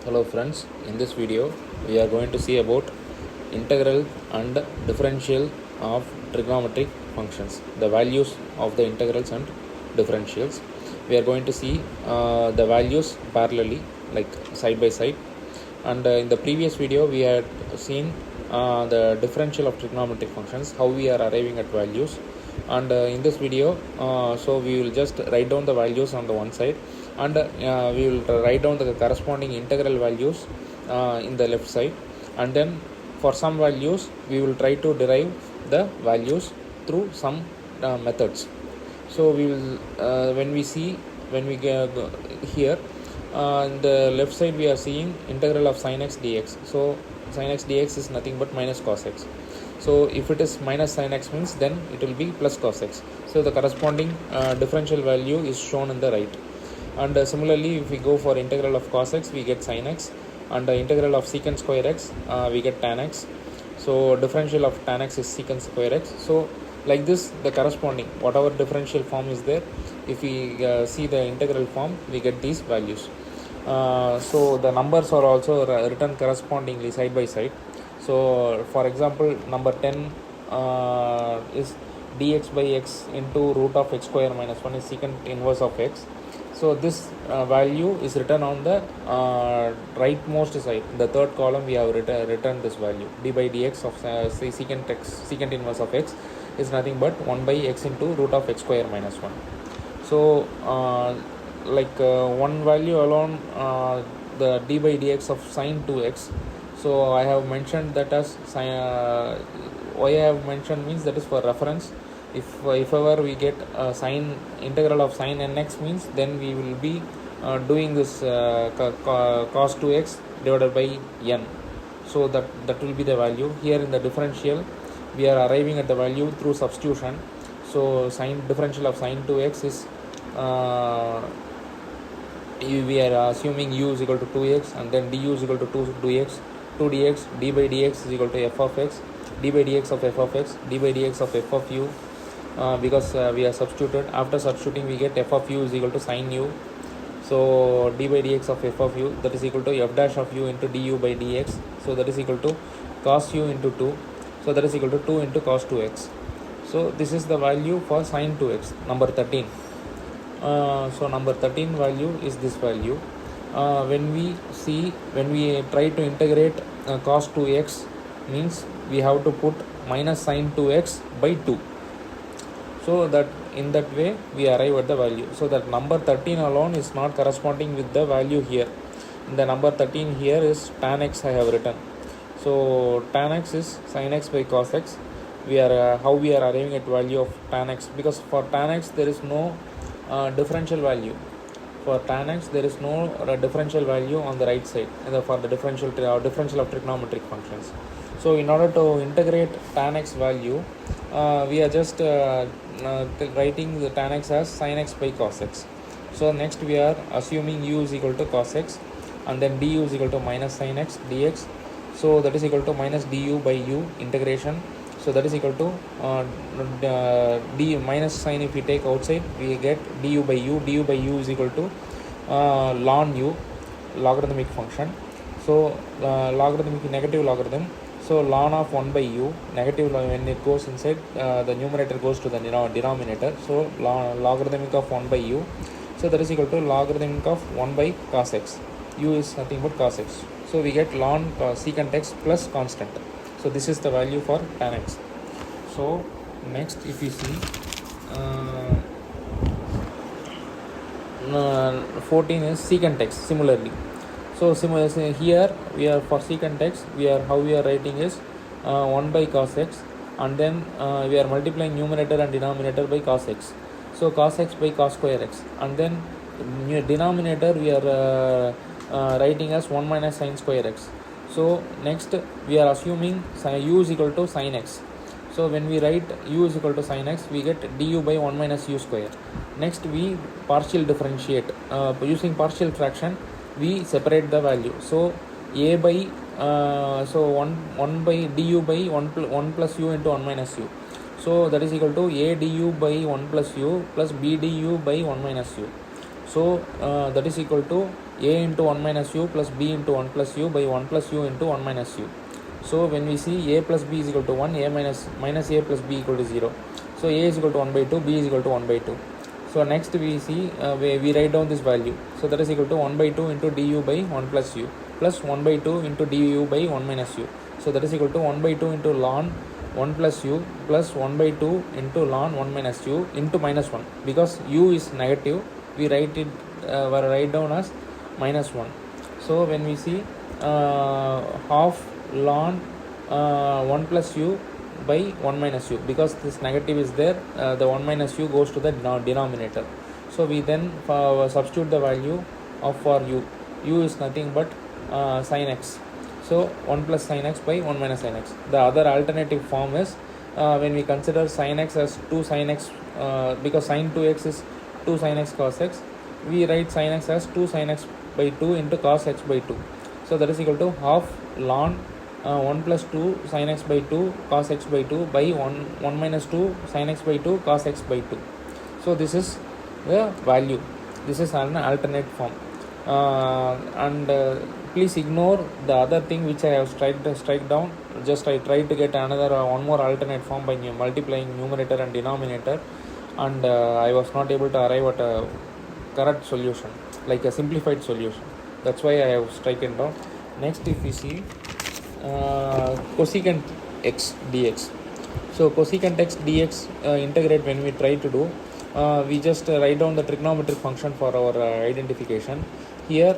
Hello friends, in this video we are going to see about integral and differential of trigonometric functions, the values of the integrals and differentials. We are going to see the values parallelly, like side by side, and in the previous video we had seen the differential of trigonometric functions, how we are arriving at values, and in this video so we will just write down the values on the one side, and we will write down the corresponding integral values in the left side, and then for some values we will try to derive the values through some methods. So we will when we go here, in the left side we are seeing integral of sin x dx. So sin x dx is nothing but minus cos x. So if it is minus sin x means then it will be plus cos x. So the corresponding differential value is shown in the right. And similarly, if we go for integral of cos x, we get sin x, and integral of secant square x, we get tan x. So differential of tan x is secant square x. So like this, the corresponding whatever differential form is there, if we see the integral form, we get these values. So the numbers are also written correspondingly side by side. So for example, number 10 is dx by x into root of x square minus 1 is secant inverse of x. So this value is written on the rightmost side. The third column we have written this value. D by dx of say secant inverse of x is nothing but 1 by x into root of x square minus 1. So one value alone, the d by dx of sine 2x. So I have mentioned that as why I have mentioned means that is for reference. If ever we get sine integral of sine nx means then we will be doing this cos 2x divided by n. So that will be the value. Here in the differential we are arriving at the value through substitution. So sine differential of sine 2x is we are assuming u is equal to 2x, and then du is equal to 2dx, d by dx is equal to f of x, d by dx of f of x, d by dx of f of u. Because we are substituted, after substituting we get f of u is equal to sin u. So d by dx of f of u, that is equal to f dash of u into du by dx. So that is equal to cos u into 2. So that is equal to 2 into cos 2x. So this is the value for sin 2x, number 13. So number 13 value is this value. When we try to integrate cos 2x means we have to put minus sin 2x by 2. So that in that way we arrive at the value. So that number 13 alone is not corresponding with the value here. In the number 13 here is tan x I have written. So tan x is sin x by cos x. We are how we are arriving at value of tan x, because for tan x there is no differential value. For tan x there is no differential value on the right side for the differential of trigonometric functions. So in order to integrate tan x value, we are just writing the tan x as sin x by cos x. So next we are assuming u is equal to cos x, and then du is equal to minus sin x dx. So that is equal to minus du by u integration. So that is equal to d minus sign. If we take outside, we get du by u. Du by u is equal to ln u, logarithmic function. So logarithmic negative logarithm. So ln of 1 by u, negative when it goes inside, the numerator goes to the denominator. So logarithmic of 1 by u. So that is equal to logarithmic of 1 by cos x. U is nothing but cos x. So we get ln secant x plus constant. So this is the value for tan x. So next if you see 14 is secant x similarly. So similarly here we are for secant x, how we are writing is 1 by cos x, and then we are multiplying numerator and denominator by cos x. So cos x by cos square x, and then denominator we are writing as 1 minus sin square x. So next we are assuming u is equal to sin x. So when we write u is equal to sin x, we get du by 1 minus u square. Next we partial differentiate. Using partial fraction, we separate the value. So a by 1 by du by 1 plus u into 1 minus u. So that is equal to a du by 1 plus u plus b du by 1 minus u. So that is equal to a into 1 minus u plus b into 1 plus u by 1 plus u into 1 minus u. So when we see a plus b is equal to 1, a minus a plus b equal to 0. So a is equal to 1 by 2, b is equal to 1 by 2. So next we see we write down this value. So that is equal to 1 by 2 into du by 1 plus u plus 1 by 2 into du by 1 minus u. So that is equal to 1 by 2 into ln 1 plus u plus 1 by 2 into ln 1 minus u into minus 1. Because u is negative, we write down as minus 1. So when we see half ln 1 plus u by 1 minus u, because this negative is there, the 1 minus u goes to the denominator. So we then substitute the value of for u is nothing but sin x. So 1 plus sin x by 1 minus sin x. The other alternative form is when we consider sin x as 2 sin x, because sin 2x is 2 sin x cos x, we write sin x as 2 sin x by 2 into cos x by 2. So that is equal to half ln 1 plus 2 sin x by 2 cos x by 2 by 1 minus 2 sin x by 2 cos x by 2. So this is the value. This is an alternate form. And please ignore the other thing which I have strike down. Just I tried to get another one more alternate form by multiplying numerator and denominator, and I was not able to arrive at a correct solution, like a simplified solution. That's why I have striken down. Next, if we see cosecant x dx. So cosecant x dx integrate, when we try to do, we just write down the trigonometric function for our identification. Here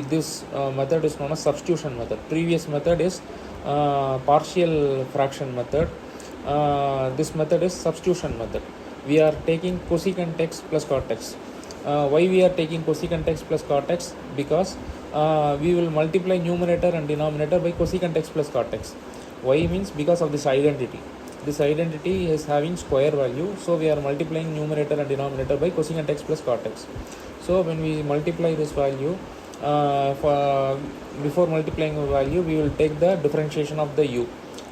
this method is known as substitution method. Previous method is partial fraction method. This method is substitution method. We are taking cosecant x plus cot x. Why we are taking cosecant x plus cot x? Because we will multiply numerator and denominator by cosecant x plus cot x. Why means because of this identity. This identity is having square value, so we are multiplying numerator and denominator by cosecant x plus cot x. So when we multiply this value, before multiplying the value, we will take the differentiation of the u.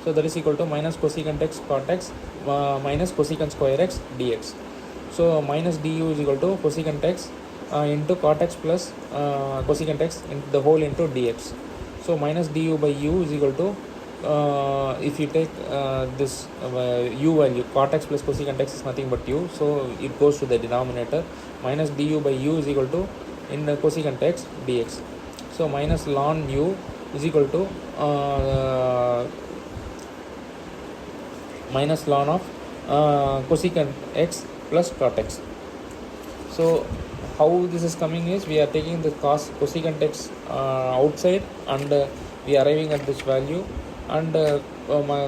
So that is equal to minus cosecant x cot x minus cosecant square x dx. So minus du is equal to cosecant x into cot x plus cosecant x into the whole into dx. So minus du by u is equal to, if you take this u value, cot x plus cosecant x is nothing but u, so it goes to the denominator. Minus du by u is equal to in the cosecant x dx. So minus ln u is equal to minus ln of cosecant x plus cot x. So how this is coming is, we are taking the cosecant x outside, and we are arriving at this value, and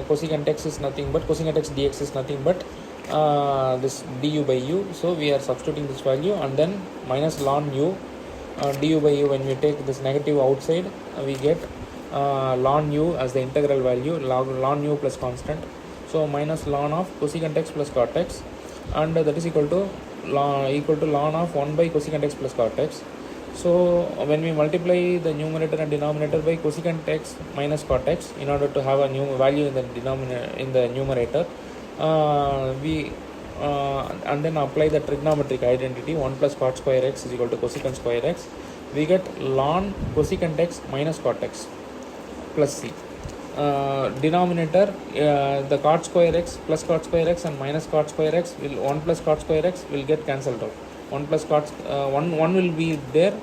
cosecant x is nothing but cosecant x dx is nothing but this du by u. So we are substituting this value, and then minus ln u du by u. When we take this negative outside, we get ln u as the integral value, ln u plus constant. So minus ln of cosecant x plus cot x, and that is equal to ln of 1 by cosecant x plus cot x. So when we multiply the numerator and denominator by cosecant x minus cot x in order to have a new value in the denominator, in the numerator, we and then apply the trigonometric identity 1 plus cot square x is equal to cosecant square x, we get ln cosecant x minus cot x plus c. Denominator, the cot square x plus cot square x and minus cot square x will 1 plus cot square x will get cancelled out. 1 plus cot 1 will be there,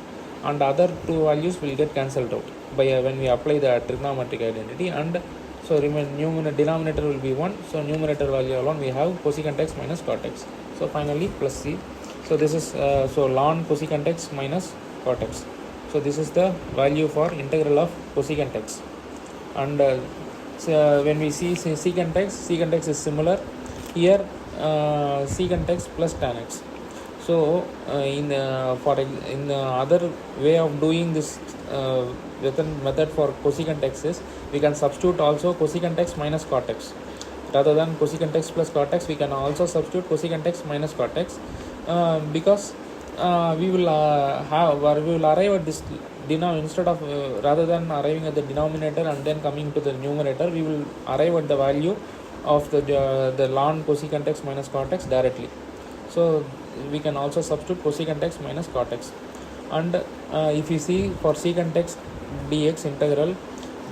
and other two values will get cancelled out by when we apply the trigonometric identity. And so denominator will be 1, so numerator value alone we have cosecant x minus cot x. So finally plus c. So this is so ln cosecant x minus cot x. So this is the value for integral of cosecant x. And when we see secant x is similar. Here secant x plus tan x. So in the other way of doing this method for cosecant x is, we can substitute also cosecant x minus cot x. Rather than cosecant x plus cot x, we can also substitute cosecant x minus cot x, because we will arrive at this instead of rather than arriving at the denominator and then coming to the numerator, we will arrive at the value of the ln cosecant x minus cot x directly. So we can also substitute cosecant x minus cot x. And if you see for secant x dx integral,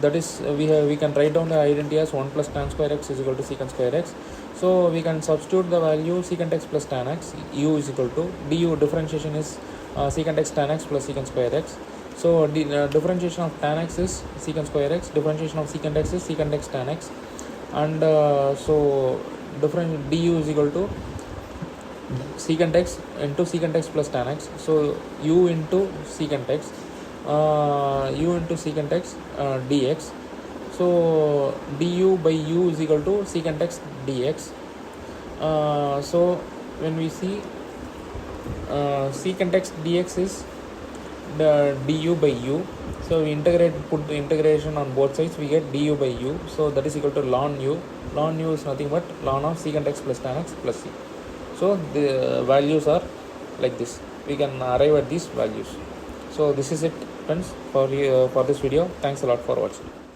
that is we can write down the identity as 1 plus tan square x is equal to secant square x. So we can substitute the value secant x plus tan x, u is equal to du, differentiation is secant x tan x plus secant square x. So differentiation of tan x is secant square x, differentiation of secant x is secant x tan x, and so different du is equal to secant x into secant x plus tan x. So u into secant x, u into secant x dx. So du by u is equal to secant x dx. So when we see secant x dx is the du by u, so we put the integration on both sides, we get du by u. So that is equal to ln u. Ln u is nothing but ln of secant x plus tan x plus c. So the values are like this. We can arrive at these values. So this is it, friends, for this video. Thanks a lot for watching.